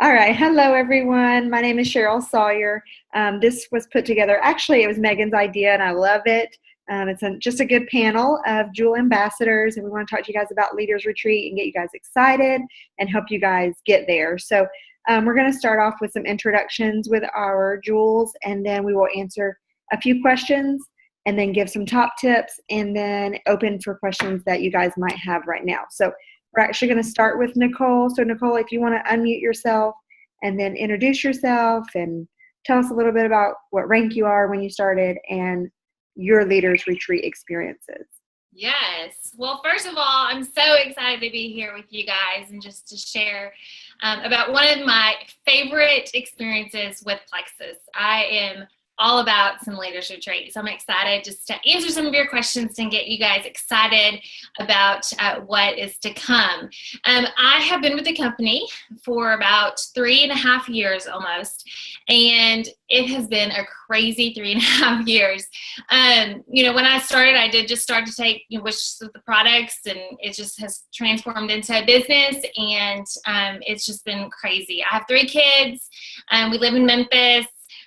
All right. Hello, everyone. My name is Cheryl Sawyer. This was put together. Actually, it was Megan's idea, and I love it. Just a good panel of Jewel ambassadors, and we want to talk to you guys about Leaders Retreat and get you guys excited and help you guys get there. So we're going to start off with some introductions with our Jewels, and then we will answer a few questions and then give some top tips and then open for questions that you guys might have right now. So we're actually going to start with Nicole. So Nicole, if you want to unmute yourself and then introduce yourself and tell us a little bit about what rank you are when you started and your Leaders Retreat experiences. Yes. Well, first of all, I'm so excited to be here with you guys and just to share about one of my favorite experiences with Plexus. I am all about some Leaders Retreat. So I'm excited just to answer some of your questions and get you guys excited about what is to come. I have been with the company for about 3.5 years almost, and it has been a crazy 3.5 years. When I started, I did just start to take wishes of the products, and it just has transformed into a business, and it's just been crazy. I have 3 kids. We live in Memphis.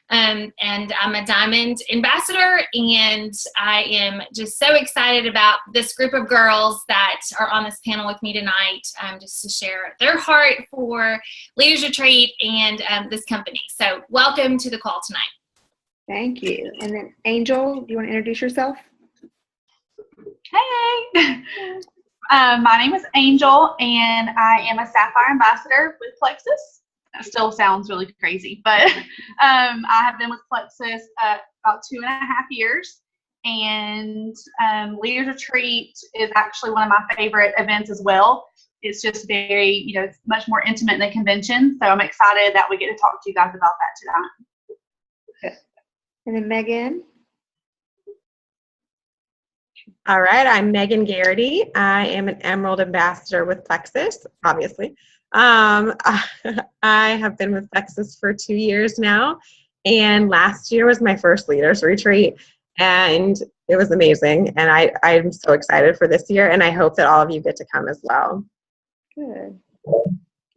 And I'm a Diamond ambassador, and I am just so excited about this group of girls that are on this panel with me tonight, just to share their heart for Leaders Retreat and this company. So welcome to the call tonight. Thank you. And then Angel, do you want to introduce yourself? Hey, my name is Angel, and I am a Sapphire ambassador with Plexus. That still sounds really crazy, but I have been with Plexus about 2.5 years, and Leaders Retreat is actually one of my favorite events as well. It's just very, it's much more intimate than convention, so I'm excited that we get to talk to you guys about that tonight. And then Megan. All right, I'm Megan Gariety. I am an Emerald ambassador with Plexus, obviously. I have been with Plexus for 2 years now, and last year was my first Leaders Retreat, and it was amazing, and I'm so excited for this year, and I hope that all of you get to come as well. Good. All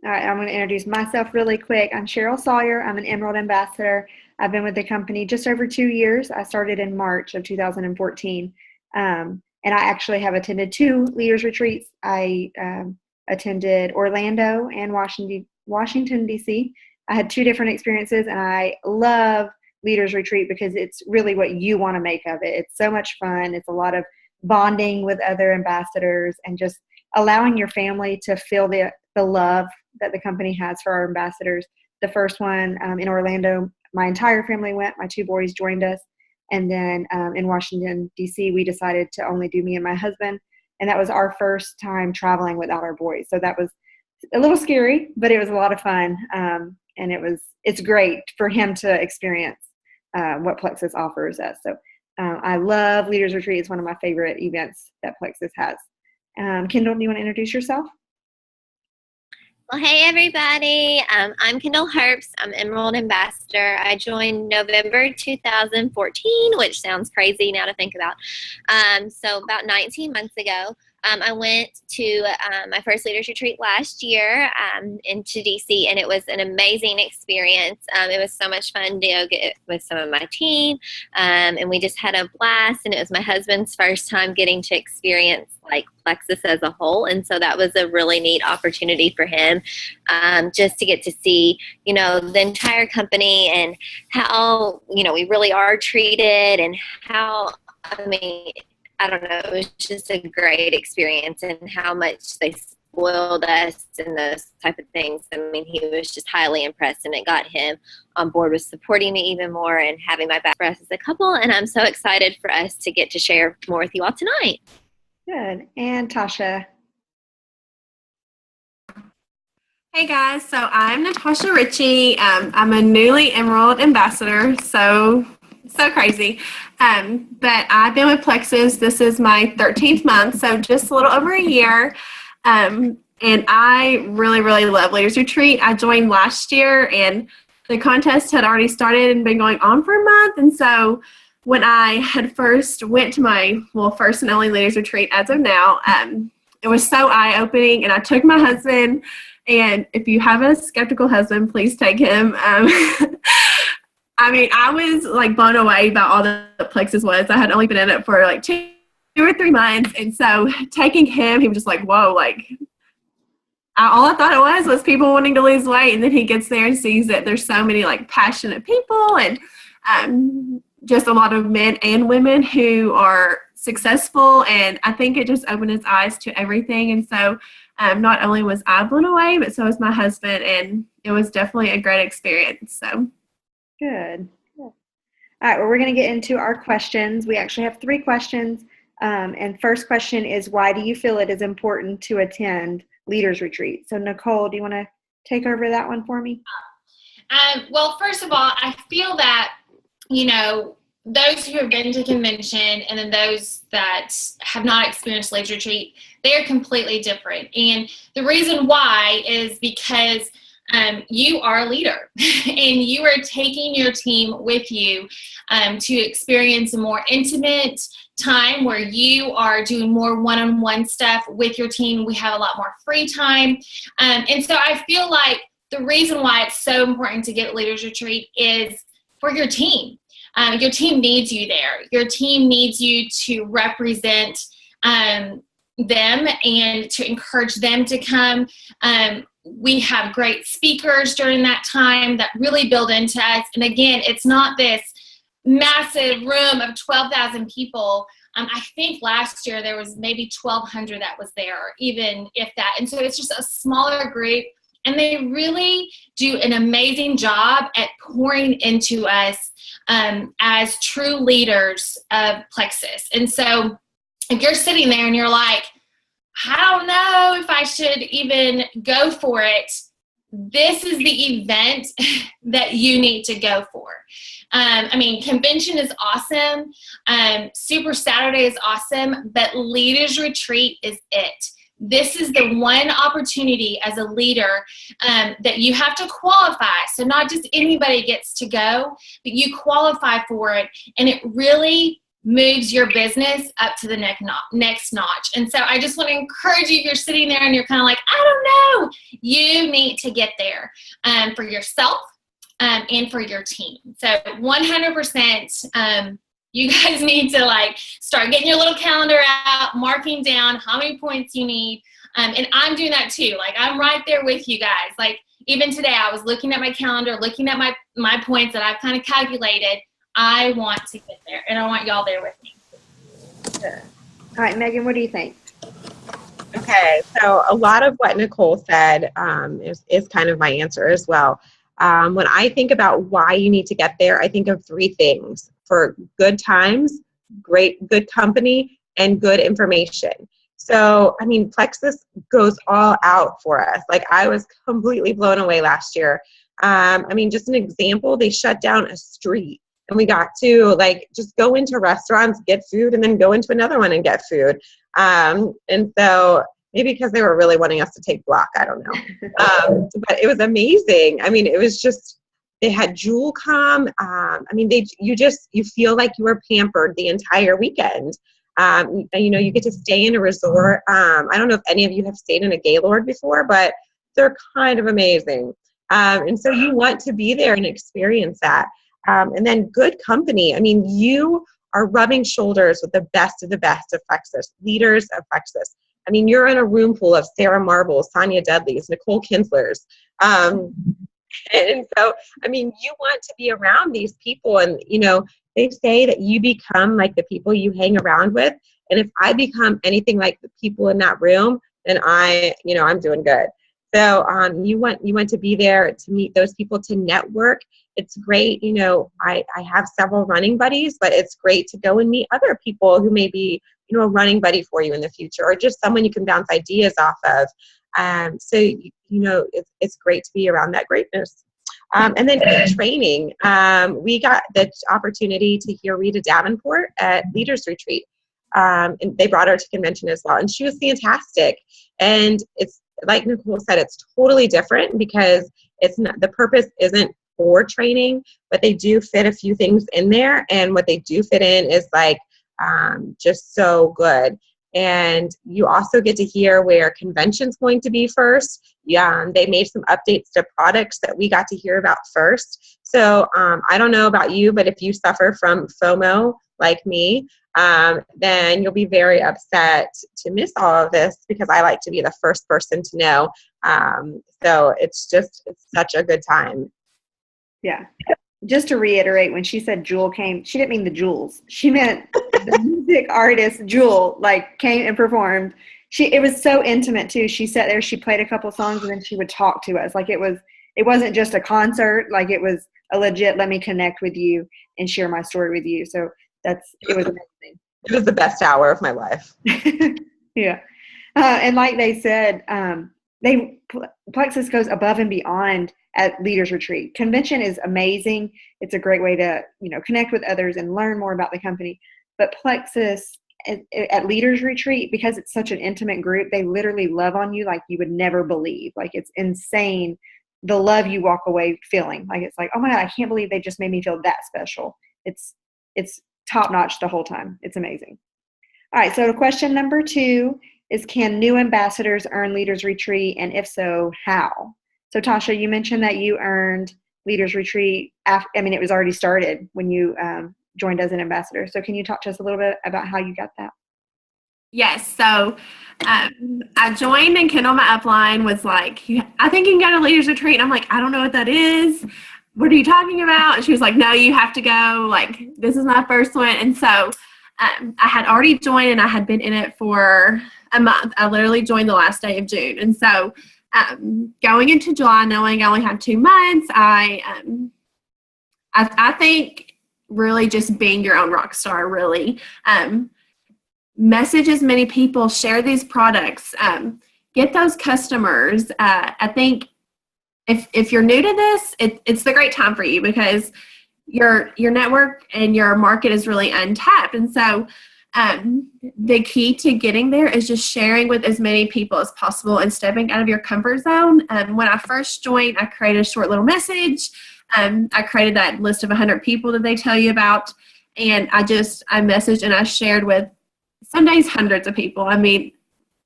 right, I'm going to introduce myself really quick. I'm Cheryl Sawyer. I'm an Emerald ambassador. I've been with the company just over 2 years. I started in March of 2014, and I actually have attended 2 Leaders Retreats. I attended Orlando and Washington, D.C. I had 2 different experiences, and I love Leaders Retreat because it's really what you want to make of it. It's so much fun. It's a lot of bonding with other ambassadors and just allowing your family to feel the love that the company has for our ambassadors. The first one in Orlando, my entire family went. My 2 boys joined us. And then in Washington, D.C., we decided to only do me and my husband. And that was our first time traveling without our boys. So that was a little scary, but it was a lot of fun. And it's great for him to experience what Plexus offers us. So I love Leaders Retreat. It's one of my favorite events that Plexus has. Kyndel, do you want to introduce yourself? Well, hey, everybody. I'm Kyndel Herbst. I'm Emerald Ambassador. I joined November 2014, which sounds crazy now to think about. So about 19 months ago, I went to my first Leaders Retreat last year into DC, and it was an amazing experience. It was so much fun to get with some of my team, and we just had a blast, and it was my husband's first time getting to experience like Plexus as a whole, and so that was a really neat opportunity for him, just to get to see, the entire company and how, we really are treated, and how, I don't know, it was just a great experience, and how much they spoiled us and those type of things. He was just highly impressed, and it got him on board with supporting me even more and having my back for us as a couple. And I'm so excited for us to get to share more with you all tonight. Good. And Tasha. Hey guys, so I'm Natasha Ritchie. I'm a newly Emerald ambassador, so crazy. But I've been with Plexus. This is my 13th month, so just a little over a year. And I really, really love Leaders Retreat. I joined last year, and the contest had already started and been going on for a month. And so when I had first went to my, first and only Leaders Retreat as of now, it was so eye-opening, and I took my husband, And if you have a skeptical husband, please take him. I mean, I was like blown away by all that Plexus was. I had only been in it for like 2 or 3 months. And so taking him, he was just like, whoa, like all I thought it was people wanting to lose weight. And then he gets there and sees that there's so many like passionate people and just a lot of men and women who are successful. And I think it just opened his eyes to everything. And so not only was I blown away, but so was my husband. And it was definitely a great experience. So. Good. All right, well, we're going to get into our questions. We actually have 3 questions. And first question is, why do you feel it is important to attend Leaders Retreat? So, Nicole, do you want to take over that one for me? Well, first of all, I feel that, those who have been to convention and then those that have not experienced Leaders Retreat, they are completely different. And the reason why is because you are a leader and you are taking your team with you to experience a more intimate time where you are doing more one-on-one stuff with your team. We have a lot more free time. And so I feel like the reason why it's so important to get Leaders Retreat is for your team. Your team needs you there. Your team needs you to represent them and to encourage them to come. We have great speakers during that time that really build into us. And again, it's not this massive room of 12,000 people. I think last year there was maybe 1,200 that was there, or even if that. And so it's just a smaller group. And they really do an amazing job at pouring into us as true leaders of Plexus. And so if you're sitting there and you're like, I don't know if I should even go for it, this is the event that you need to go for. Convention is awesome. Super Saturday is awesome, but Leaders Retreat is it. This is the one opportunity as a leader that you have to qualify. So not just anybody gets to go, but you qualify for it, and it really moves your business up to the next notch. And so I just want to encourage you, if you're sitting there and you're kind of like, I don't know, you need to get there for yourself and for your team. So 100%, you guys need to start getting your little calendar out, marking down how many points you need. And I'm doing that too. I'm right there with you guys. Even today, I was looking at my calendar, looking at my points that I've kind of calculated. I want to get there, and I want y'all there with me. All right, Megan, what do you think? Okay, so a lot of what Nicole said is kind of my answer as well. When I think about why you need to get there, I think of 3 things: for good times, good company, and good information. So, Plexus goes all out for us. I was completely blown away last year. Just an example, they shut down a street. And we got to just go into restaurants, get food, and then go into another one and get food. And so maybe because they were really wanting us to take block, I don't know. But it was amazing. It was just, they had Jewel come. You feel like you were pampered the entire weekend. You get to stay in a resort. I don't know if any of you have stayed in a Gaylord before, but they're kind of amazing. And so you want to be there and experience that. And then good company. You are rubbing shoulders with the best of Plexus, leaders of Plexus. You're in a room full of Sarah Marbles, Sonia Dudleys, Nicole Kinzlers. And so, you want to be around these people. And, they say that you become like the people you hang around with. And if I become anything like the people in that room, then I'm doing good. So you want to be there to meet those people, to network. It's great. I have several running buddies, but it's great to go and meet other people who may be, a running buddy for you in the future, or just someone you can bounce ideas off of. So it's great to be around that greatness. And then training. We got the opportunity to hear Rita Davenport at Leaders Retreat. And they brought her to convention as well. And she was fantastic. And it's like Nicole said, it's totally different because it's not, the purpose isn't for training, but they do fit a few things in there. And what they do fit in is just so good. And you also get to hear where convention's going to be first. They made some updates to products that we got to hear about first. So I don't know about you, but if you suffer from FOMO like me, then you'll be very upset to miss all of this, because I like to be the first person to know. So it's such a good time. Yeah. Just to reiterate, when she said Jewel came, she didn't mean the jewels. She meant the music artist Jewel, like, came and performed. It was so intimate too. She sat there, she played a couple songs, and then she would talk to us. Like, it wasn't just a concert, like it was a legit, let me connect with you and share my story with you. So it was amazing. It was the best hour of my life. Yeah. And like they said, Plexus goes above and beyond at Leaders Retreat. Convention is amazing. It's a great way to, connect with others and learn more about the company. But Plexus at Leaders Retreat, because it's such an intimate group, they literally love on you like you would never believe. Like, it's insane, the love you walk away feeling. Like, it's like, oh my God, I can't believe they just made me feel that special. It's top notch the whole time. It's amazing. All right, so question number 2 is, can new ambassadors earn Leaders Retreat, and if so, how? So Tasha, you mentioned that you earned Leaders Retreat it was already started when you joined as an ambassador. So can you talk to us a little bit about how you got that? Yes. So I joined, and Kyndel, my upline, was like, I think you can go to Leaders Retreat. And I'm like, I don't know what that is. What are you talking about? And she was like, no, you have to go. Like, this is my first one. And so I had already joined, and I had been in it for a month. I literally joined the last day of June. And so going into July, knowing I only had 2 months, I think really just being your own rock star, really. Message as many people, share these products, get those customers. I think if you're new to this, it's the great time for you, because your network and your market is really untapped. And so the key to getting there is just sharing with as many people as possible and stepping out of your comfort zone. When I first joined, I created a short little message. I created that list of 100 people that they tell you about. And I messaged and I shared with, some days, hundreds of people. I mean,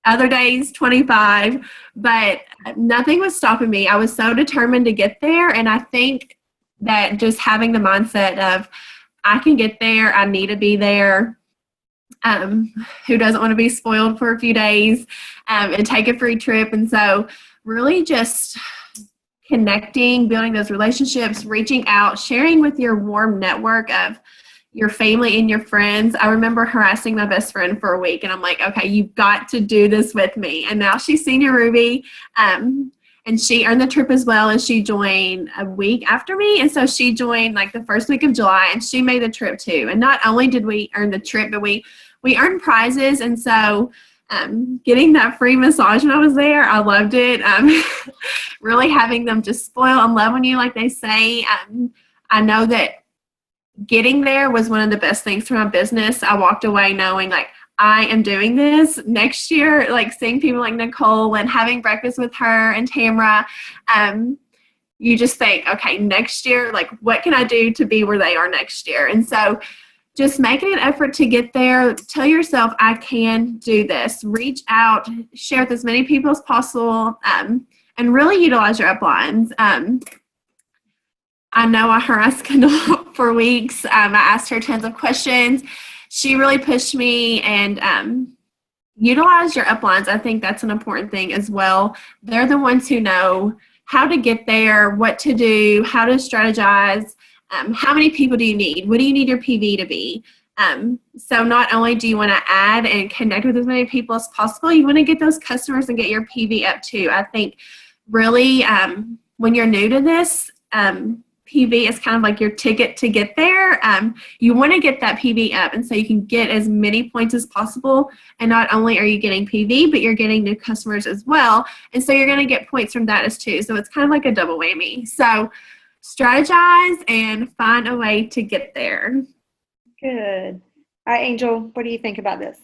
other days, 25, but nothing was stopping me. I was so determined to get there. And I think that just having the mindset of, I can get there, I need to be there. Who doesn't want to be spoiled for a few days and take a free trip? And so really just connecting, building those relationships, reaching out, sharing with your warm network of your family and your friends. I remember harassing my best friend for a week, and I'm like, okay, you've got to do this with me. And now she's Senior Ruby, and she earned the trip as well, and she joined a week after me. And so she joined like the first week of July, and she made the trip too. And not only did we earn the trip, but we earned prizes. And so getting that free massage when I was there, I loved it. Really having them just spoil and love on you, like they say. I know that getting there was one of the best things for my business. I walked away knowing, like, I am doing this next year, like seeing people like Nicole and having breakfast with her and Tamara. You just think, okay, next year, like, what can I do to be where they are next year? And so just making an effort to get there. Tell yourself, I can do this. Reach out, share with as many people as possible, and really utilize your uplines. I know I harassed Kyndel for weeks. I asked her tons of questions. She really pushed me, and utilize your uplines. I think that's an important thing as well. They're the ones who know how to get there, what to do, how to strategize. How many people do you need? What do you need your PV to be? So not only do you want to add and connect with as many people as possible, you want to get those customers and get your PV up too. I think really when you're new to this, PV is kind of like your ticket to get there. You want to get that PV up, and so you can get as many points as possible. And not only are you getting PV, but you're getting new customers as well. And so you're going to get points from that as too. So it's kind of like a double whammy. So strategize and find a way to get there. Good. All right, Angel, what do you think about this?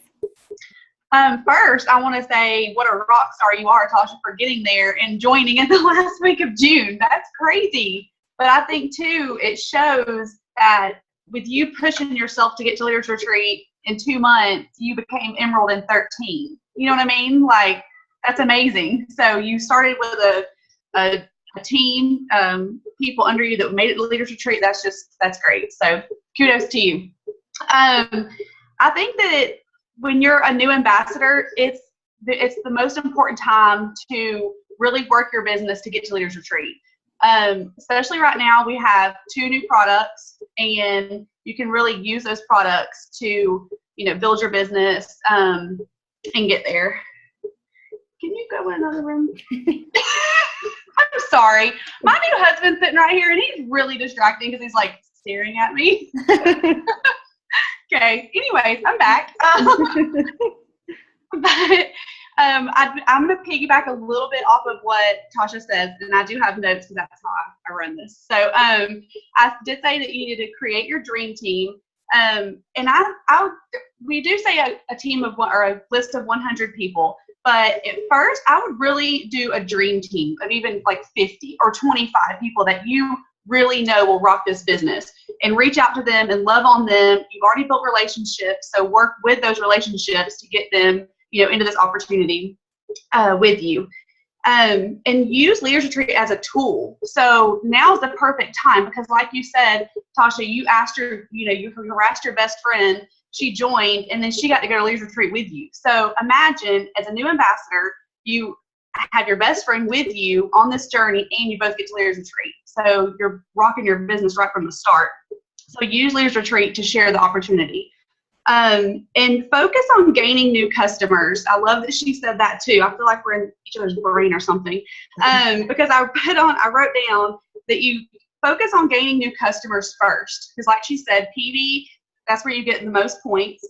First, I want to say what a rock star you are, Tasha, for getting there and joining in the last week of June. That's crazy. But I think, too, it shows that with you pushing yourself to get to Leaders Retreat in 2 months, you became Emerald in 13. You know what I mean? Like, that's amazing. So you started with a team, people under you that made it to Leaders Retreat. That's great. So kudos to you. I think that when you're a new ambassador, it's the most important time to really work your business to get to Leaders Retreat. Especially right now, we have 2 new products, and you can really use those products to, build your business and get there. Can you go in another room? I'm sorry. My new husband's sitting right here, and he's really distracting because he's like staring at me. Okay. Anyways, I'm back. But I'm going to piggyback a little bit off of what Tasha says, and I do have notes because that's how I run this. So I did say that you need to create your dream team. And we do say a team of one, or a list of 100 people. But at first, I would really do a dream team of even like 50 or 25 people that you really know will rock this business, and reach out to them and love on them. You've already built relationships, so work with those relationships to get them, into this opportunity with you. And use Leaders Retreat as a tool. So now's the perfect time, because like you said, Tasha, you asked her, you harassed your best friend. She joined, and then she got to go to Leaders Retreat with you. So imagine, as a new ambassador, you have your best friend with you on this journey, and you both get to Leaders Retreat. So you're rocking your business right from the start. So use Leaders Retreat to share the opportunity. And focus on gaining new customers. I love that she said that too. I feel like we're in each other's brain or something. Because I wrote down that you focus on gaining new customers first. Because like she said, PV, that's where you get the most points.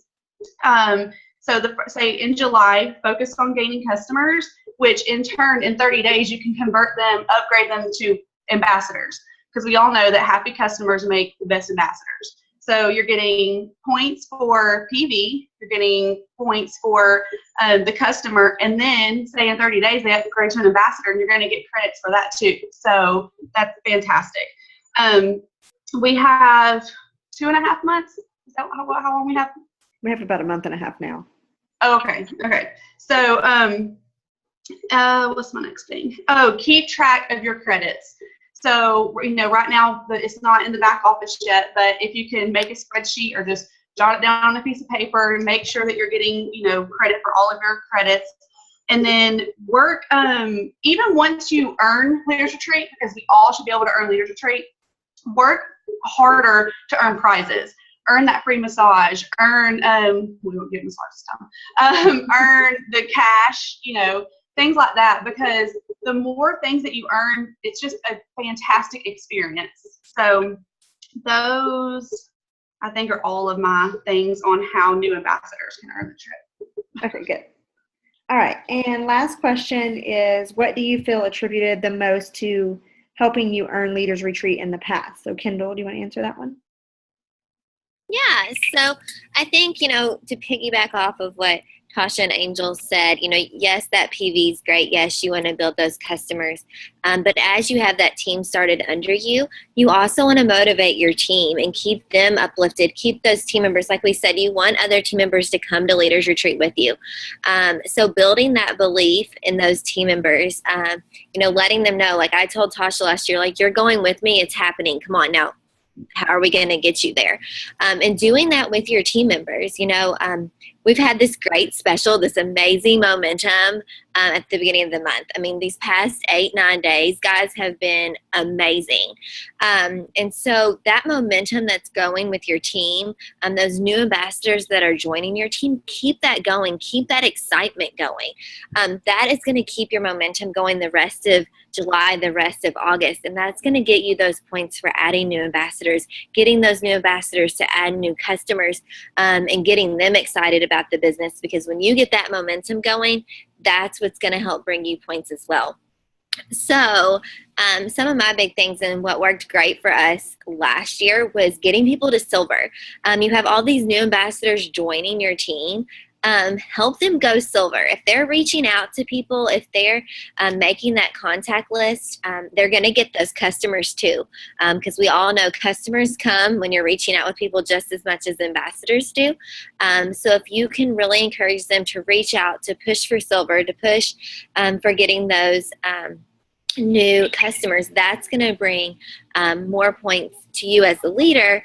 So say in July, focus on gaining customers, which in turn, in 30 days, you can convert them, upgrade them to ambassadors. Because we all know that happy customers make the best ambassadors. So you're getting points for PV, you're getting points for the customer, and then say in 30 days they upgrade to an ambassador, and you're going to get credits for that too. So that's fantastic. We have 2.5 months. Is that how long we have? We have about a month and a half now. Oh, okay. So what's my next thing? Oh, keep track of your credits. So, right now it's not in the back office yet, but if you can make a spreadsheet or just jot it down on a piece of paper and make sure that you're getting, credit for all of your credits. And then work, even once you earn Leaders Retreat, because we all should be able to earn Leaders Retreat, work harder to earn prizes. Earn that free massage, earn, we won't get massages time, earn the cash, things like that, because the more things that you earn, it's just a fantastic experience. So those, I think, are all of my things on how new ambassadors can earn the trip. Okay, good. All right, and last question is, what do you feel attributed the most to helping you earn Leaders Retreat in the past? So Kyndel, do you want to answer that one? Yeah, so I think, to piggyback off of what Tasha and Angel said, yes, that PV is great. Yes, you want to build those customers. But as you have that team started under you, you also want to motivate your team and keep them uplifted. Keep those team members, like we said, you want other team members to come to Leaders Retreat with you. So building that belief in those team members, letting them know, like I told Tasha last year, like, you're going with me, it's happening. Come on now. How are we going to get you there? And doing that with your team members, we've had this great special, this amazing momentum at the beginning of the month. I mean, these past 8-9 days, guys, have been amazing. And so that momentum that's going with your team, those new ambassadors that are joining your team, keep that going, keep that excitement going. That is going to keep your momentum going the rest of July, the rest of August, and that's going to get you those points for adding new ambassadors, getting those new ambassadors to add new customers, and getting them excited about the business, because when you get that momentum going, that's what's going to help bring you points as well. So some of my big things and what worked great for us last year was getting people to silver. You have all these new ambassadors joining your team. help them go silver. If they're reaching out to people, if they're making that contact list, they're going to get those customers too, because we all know customers come when you're reaching out with people just as much as ambassadors do. So if you can really encourage them to reach out, to push for silver, to push for getting those new customers, that's going to bring more points to you as the leader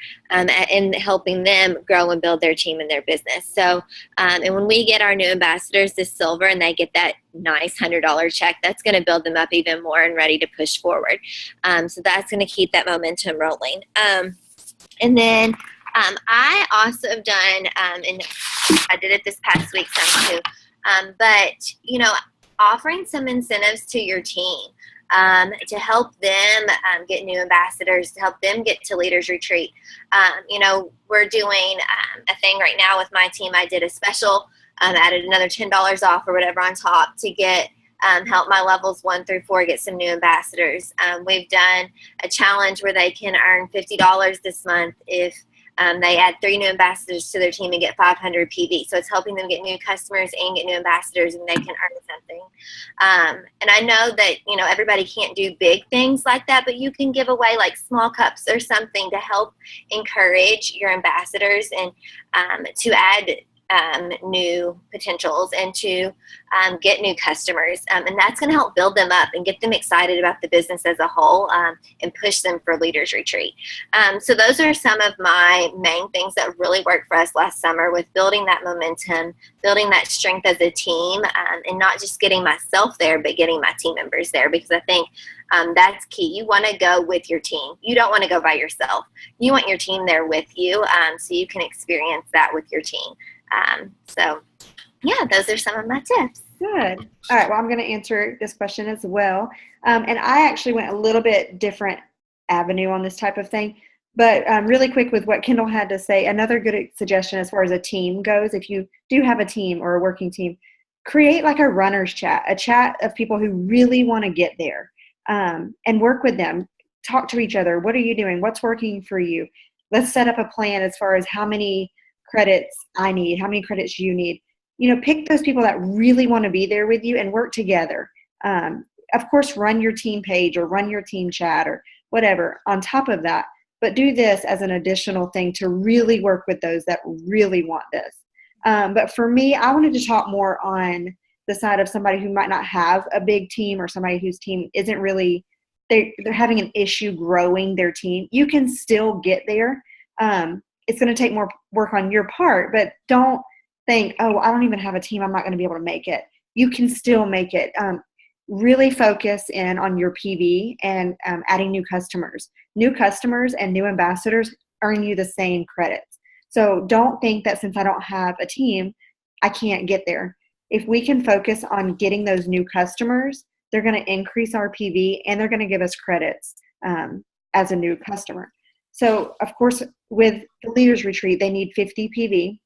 in helping them grow and build their team and their business. So, and when we get our new ambassadors to silver and they get that nice $100 check, that's going to build them up even more and ready to push forward. So that's going to keep that momentum rolling. And then I also have done, and I did it this past week some too, but, you know, offering some incentives to your team. To help them get new ambassadors, to help them get to Leaders Retreat. You know, we're doing a thing right now with my team. I did a special, added another $10 off or whatever on top to get help my levels 1 through 4 get some new ambassadors. We've done a challenge where they can earn $50 this month if they add 3 new ambassadors to their team and get 500 PV. So it's helping them get new customers and get new ambassadors, and they can earn something. And I know that, you know, everybody can't do big things like that, but you can give away like small cups or something to help encourage your ambassadors and to add new potentials and to get new customers. And that's going to help build them up and get them excited about the business as a whole and push them for Leaders Retreat. So those are some of my main things that really worked for us last summer with building that momentum, building that strength as a team, and not just getting myself there, but getting my team members there, because I think that's key. You want to go with your team. You don't want to go by yourself. You want your team there with you so you can experience that with your team. So yeah, those are some of my tips. Good. All right. Well, I'm going to answer this question as well. And I actually went a little bit different avenue on this type of thing, but really quick with what Kyndel had to say, another good suggestion as far as a team goes, if you do have a team or a working team, create like a runner's chat, a chat of people who really want to get there, and work with them, talk to each other. What are you doing? What's working for you? Let's set up a plan as far as how many credits I need, how many credits you need. You know, pick those people that really want to be there with you and work together. Of course, run your team page or run your team chat or whatever on top of that, but do this as an additional thing to really work with those that really want this. But for me, I wanted to talk more on the side of somebody who might not have a big team or somebody whose team isn't really, they're having an issue growing their team. You can still get there. It's going to take more work on your part, but don't think, oh, I don't even have a team, I'm not going to be able to make it. You can still make it. Really focus in on your PV and adding new customers. New customers and new ambassadors earn you the same credits. So don't think that since I don't have a team, I can't get there. If we can focus on getting those new customers, they're going to increase our PV and they're going to give us credits as a new customer. So, of course, with the Leaders Retreat, they need 50 PV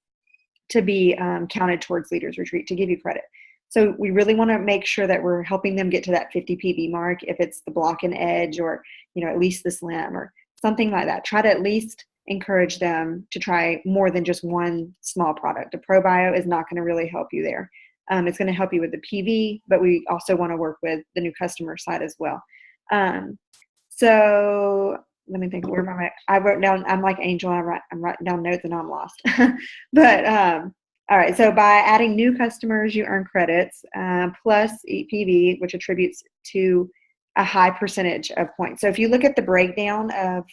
to be counted towards Leaders Retreat to give you credit. So we really want to make sure that we're helping them get to that 50 PV mark, if it's the block and edge or, you know, at least the slim or something like that. Try to at least encourage them to try more than just one small product. A ProBio is not going to really help you there. It's going to help you with the PV, but we also want to work with the new customer side as well. So let me think. Where am I? I wrote down. I'm like Angel. I'm writing down notes and I'm lost. But all right. So by adding new customers, you earn credits plus EPV, which attributes to a high percentage of points. So if you look at the breakdown of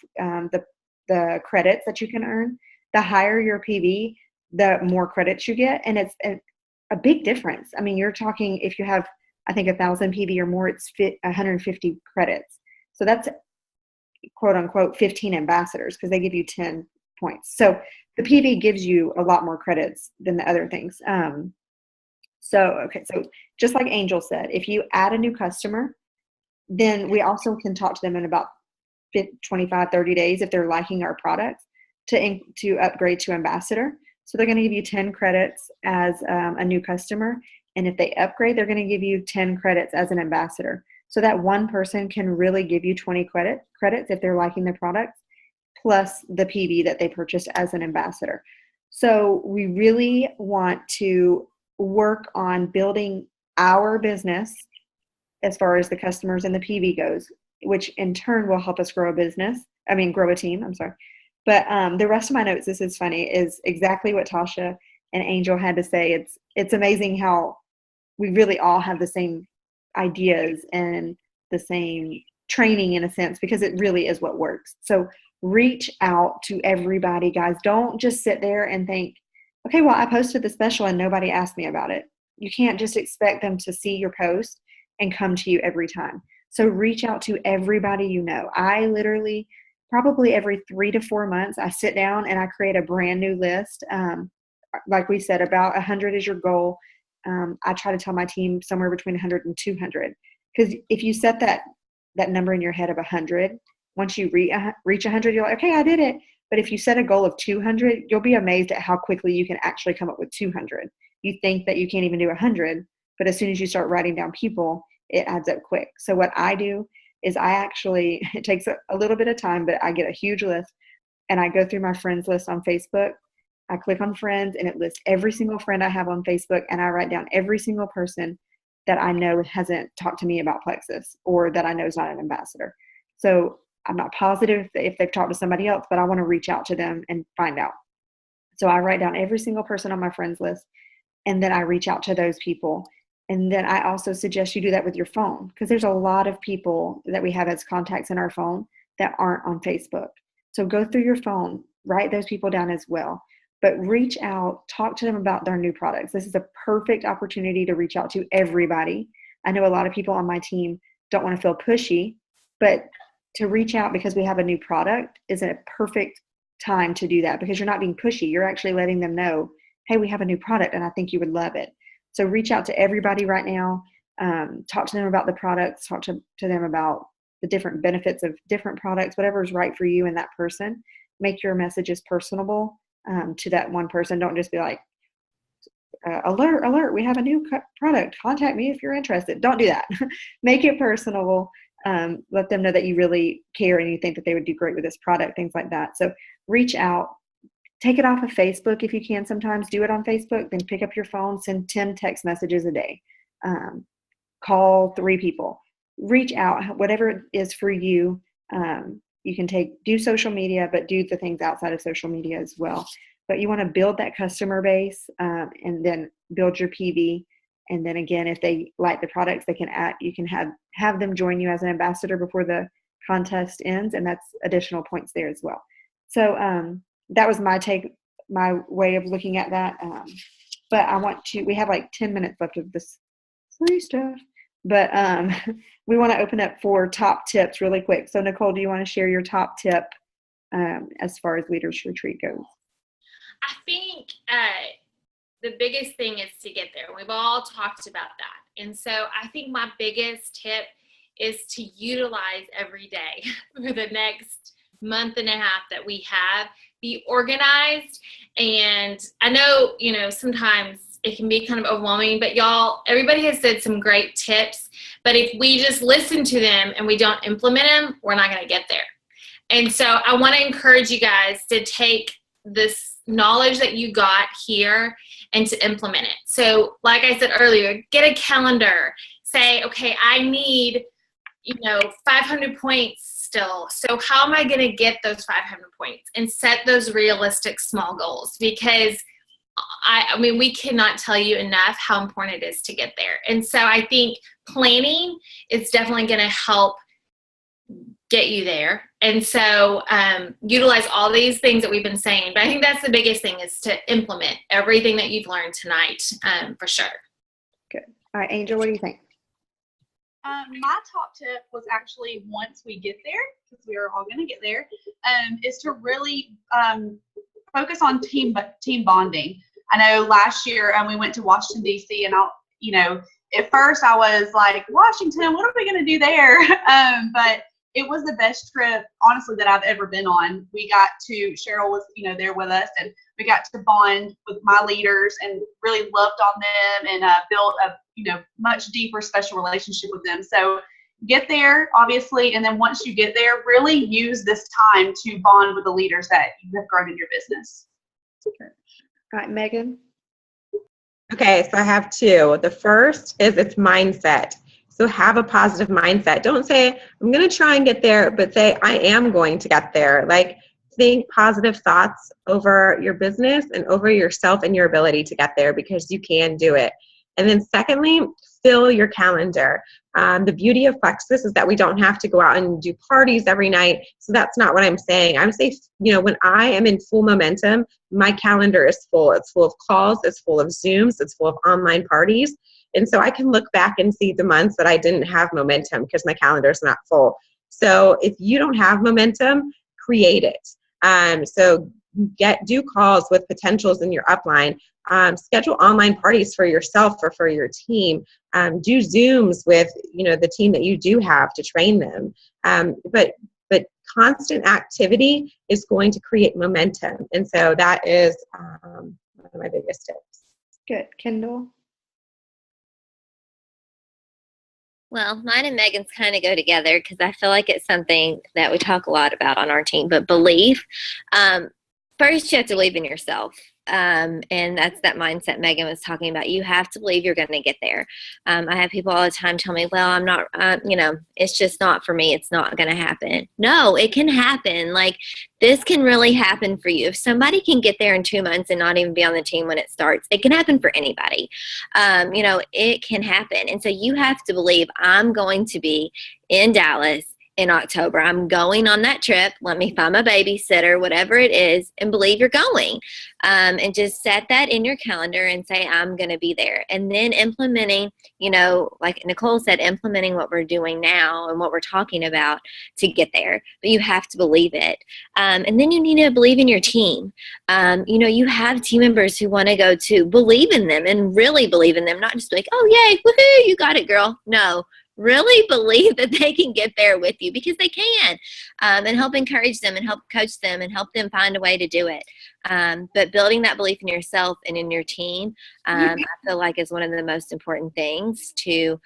the credits that you can earn, the higher your PV, the more credits you get, and it's a big difference. I mean, you're talking if you have, I think, 1,000 PV or more, it's 150 credits. So that's quote unquote 15 ambassadors because they give you 10 points. So the PV gives you a lot more credits than the other things. So just like Angel said, if you add a new customer, then we also can talk to them in about 25, 30 days if they're liking our products to upgrade to ambassador. So they're going to give you 10 credits as a new customer. And if they upgrade, they're going to give you 10 credits as an ambassador. So that one person can really give you 20 credits if they're liking the product, plus the PV that they purchased as an ambassador. So we really want to work on building our business as far as the customers and the PV goes, which in turn will help us grow a team, I'm sorry. But the rest of my notes, this is funny, is exactly what Tasha and Angel had to say. It's amazing how we really all have the same ideas and the same training in a sense, because it really is what works. So reach out to everybody, guys. Don't just sit there and think, okay, well, I posted the special and nobody asked me about it. You can't just expect them to see your post and come to you every time. So reach out to everybody you know. I literally, probably every 3 to 4 months, I sit down and I create a brand new list. Like we said, about 100 is your goal. I try to tell my team somewhere between 100 and 200. Because if you set that number in your head of 100, once you reach 100, you're like, okay, I did it. But if you set a goal of 200, you'll be amazed at how quickly you can actually come up with 200. You think that you can't even do 100, but as soon as you start writing down people, it adds up quick. So what I do is it takes a little bit of time, but I get a huge list and I go through my friends list on Facebook. I click on friends and it lists every single friend I have on Facebook, and I write down every single person that I know hasn't talked to me about Plexus or that I know is not an ambassador. So I'm not positive if they've talked to somebody else, but I want to reach out to them and find out. So I write down every single person on my friends list, and then I reach out to those people. And then I also suggest you do that with your phone, because there's a lot of people that we have as contacts in our phone that aren't on Facebook. So go through your phone, write those people down as well. But reach out, talk to them about their new products. This is a perfect opportunity to reach out to everybody. I know a lot of people on my team don't want to feel pushy, but to reach out because we have a new product is a perfect time to do that, because you're not being pushy. You're actually letting them know, hey, we have a new product and I think you would love it. So reach out to everybody right now. Talk to them about the products. Talk to them about the different benefits of different products, whatever is right for you and that person. Make your messages personable to that one person. Don't just be like, alert, we have a new product. Contact me if you're interested. Don't do that. Make it personable. Let them know that you really care and you think that they would do great with this product, things like that. So reach out. Take it off of Facebook if you can. Sometimes do it on Facebook. Then pick up your phone, send 10 text messages a day. Call 3 people. Reach out, whatever it is for you. You can do social media, but do the things outside of social media as well. But you want to build that customer base and then build your PV. And then again, if they like the products, you can have them join you as an ambassador before the contest ends, and that's additional points there as well. So that was my way of looking at that. But we have like 10 minutes left of this free stuff. But we want to open up for top tips really quick. So Nicole, do you want to share your top tip as far as Leaders Retreat goes? I think the biggest thing is to get there. We've all talked about that. And so I think my biggest tip is to utilize every day for the next month and a half that we have. Be organized. And I know, sometimes it can be kind of overwhelming, but everybody has said some great tips. But if we just listen to them and we don't implement them, we're not going to get there. And so I want to encourage you guys to take this knowledge that you got here and to implement it. So like I said earlier, get a calendar. Say, okay, I need, 500 points still. So how am I going to get those 500 points? And set those realistic small goals, because we cannot tell you enough how important it is to get there. And so I think planning is definitely going to help get you there. And so utilize all these things that we've been saying. But I think that's the biggest thing, is to implement everything that you've learned tonight, for sure. Good. All right, Angel, what do you think? My top tip was actually, once we get there, because we are all going to get there, is to really focus on team bonding. I know last year we went to Washington, D.C., and at first I was like, Washington, what are we going to do there? But it was the best trip, honestly, that I've ever been on. Cheryl was, there with us, and we got to bond with my leaders and really loved on them and built a, much deeper special relationship with them. So get there, obviously, and then once you get there, really use this time to bond with the leaders that you have grown in your business. All right, Megan. Okay, so I have two. The first is it's mindset. So have a positive mindset. Don't say, I'm going to try and get there, but say, I am going to get there. Like, think positive thoughts over your business and over yourself and your ability to get there, because you can do it. And then secondly, fill your calendar. The beauty of Plexus is that we don't have to go out and do parties every night. So that's not what I'm saying. I'm saying, when I am in full momentum, my calendar is full. It's full of calls. It's full of Zooms. It's full of online parties. And so I can look back and see the months that I didn't have momentum because my calendar is not full. So if you don't have momentum, create it. So do calls with potentials in your upline. Schedule online parties for yourself or for your team. Do Zooms with the team that you do have to train them. But constant activity is going to create momentum, and so that is one of my biggest tips. Good. Kyndel. Well, mine and Megan's kind of go together because I feel like it's something that we talk a lot about on our team. But belief, first you have to believe in yourself. And that's that mindset Megan was talking about. You have to believe you're going to get there. I have people all the time tell me, well, I'm not, it's just not for me. It's not going to happen. No, it can happen. Like, this can really happen for you. If somebody can get there in 2 months and not even be on the team when it starts, it can happen for anybody. It can happen. And so you have to believe, I'm going to be in Dallas in October. I'm going on that trip. Let me find my babysitter, whatever it is, and believe you're going. And just set that in your calendar and say, I'm going to be there. And then implementing, like Nicole said, implementing what we're doing now and what we're talking about to get there. But you have to believe it. And then you need to believe in your team. You have team members who want to go to. Believe in them and really believe in them, not just be like, oh, yay, woohoo, you got it, girl. No. Really believe that they can get there with you, because they can, and help encourage them and help coach them and help them find a way to do it. But building that belief in yourself and in your team, I feel like is one of the most important things to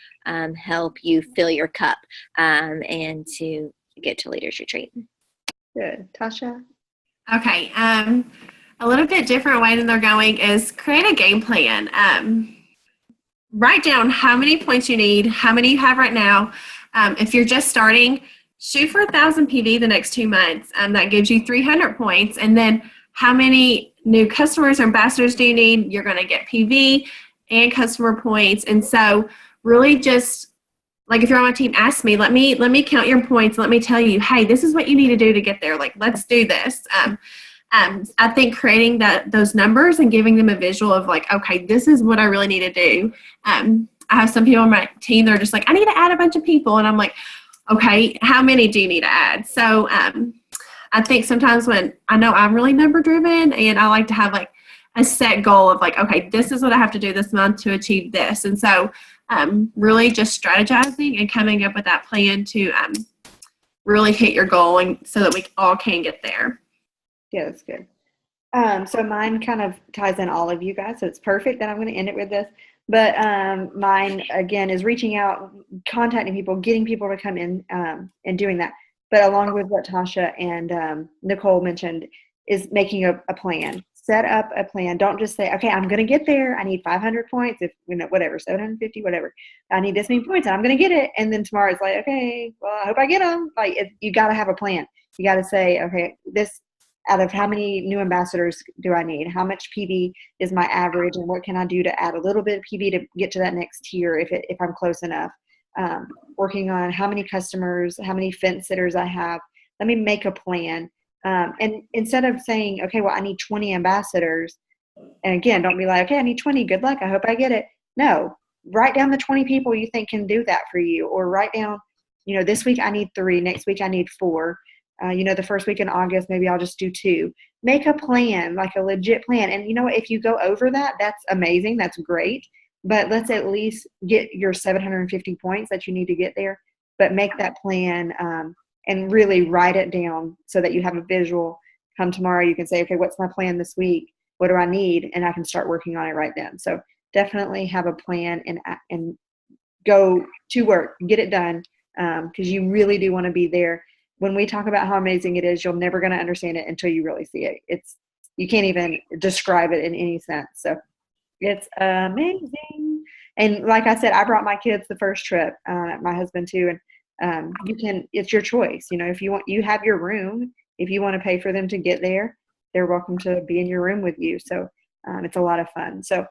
help you fill your cup and to get to Leaders Retreat. Good. Tasha? Okay. A little bit different way than they're going is create a game plan. Write down how many points you need, how many you have right now. If you're just starting, shoot for 1,000 PV the next 2 months. That gives you 300 points. And then how many new customers or ambassadors do you need? You're going to get PV and customer points. And so really just, like, if you're on my team, ask me, let me count your points. Let me tell you, hey, this is what you need to do to get there. Like, let's do this. I think creating those numbers and giving them a visual of like, okay, this is what I really need to do. I have some people on my team, they're just like, I need to add a bunch of people. And I'm like, okay, how many do you need to add? So I think sometimes when I know I'm really number driven and I like to have like a set goal of like, okay, this is what I have to do this month to achieve this. And so really just strategizing and coming up with that plan to really hit your goal and so that we all can get there. Yeah, that's good. So mine kind of ties in all of you guys, so it's perfect that I'm going to end it with this. But mine, again, is reaching out, contacting people, getting people to come in and doing that. But along with what Tasha and Nicole mentioned is making a plan. Set up a plan. Don't just say, okay, I'm going to get there. I need 500 points, if whatever, 750, whatever. I need this many points, and I'm going to get it. And then tomorrow it's like, okay, well, I hope I get them. Like, you got to have a plan. You got to say, okay, this out of how many new ambassadors do I need? How much PV is my average, and what can I do to add a little bit of PV to get to that next tier if I'm close enough? Working on how many customers, how many fence sitters I have. Let me make a plan. And instead of saying, okay, well, I need 20 ambassadors, and again, don't be like, okay, I need 20. Good luck. I hope I get it. No, write down the 20 people you think can do that for you, or write down, this week I need 3, next week I need 4. The first week in August, maybe I'll just do 2. Make a plan, like a legit plan. And if you go over that, that's amazing. That's great. But let's at least get your 750 points that you need to get there. But make that plan and really write it down so that you have a visual. Come tomorrow, you can say, okay, what's my plan this week? What do I need? And I can start working on it right then. So definitely have a plan and go to work, get it done, because you really do want to be there. When we talk about how amazing it is, you're never going to understand it until you really see it. you can't even describe it in any sense. So it's amazing. And like I said, I brought my kids the first trip, my husband too, and it's your choice. You know, if you want, you have your room. If you want to pay for them to get there, they're welcome to be in your room with you. So it's a lot of fun. So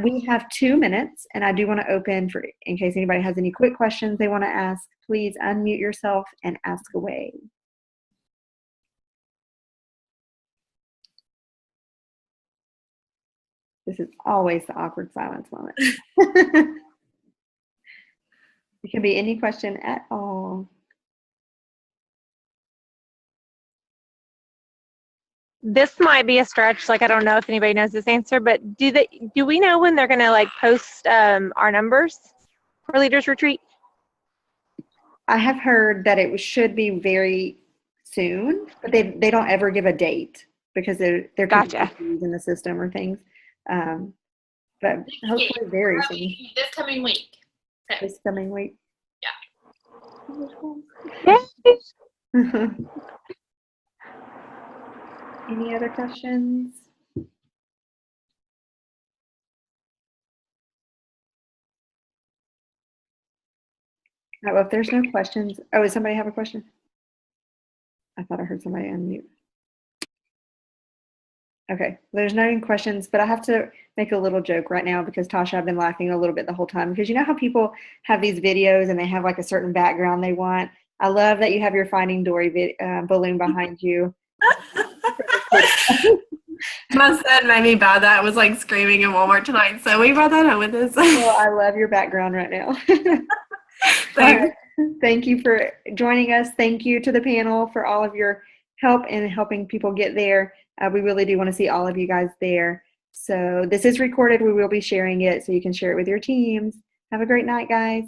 we have 2 minutes, and I do want to open for, in case anybody has any quick questions they want to ask, please unmute yourself and ask away. This is always the awkward silence moment. It can be any question at all. This might be a stretch. Like, I don't know if anybody knows this answer, but do we know when they're going to like post our numbers for Leaders Retreat? I have heard that it should be very soon, but they don't ever give a date because they're Gotcha. in the system or things. But hopefully very soon. This coming week. Okay. This coming week. Yeah. Any other questions? All right, well, if there's no questions, does somebody have a question? I thought I heard somebody unmute. Okay, there's no questions, but I have to make a little joke right now because Tasha, I've been laughing a little bit the whole time because you know how people have these videos and they have like a certain background they want. I love that you have your Finding Dory balloon behind you. My son made me buy that. I was like screaming in Walmart tonight, so we brought that home with us. Well, I love your background right now. Thanks. Thank you for joining us. Thank you to the panel for all of your help in helping people get there. We really do want to see all of you guys there. So this is recorded. We will be sharing it so you can share it with your teams. Have a great night, guys.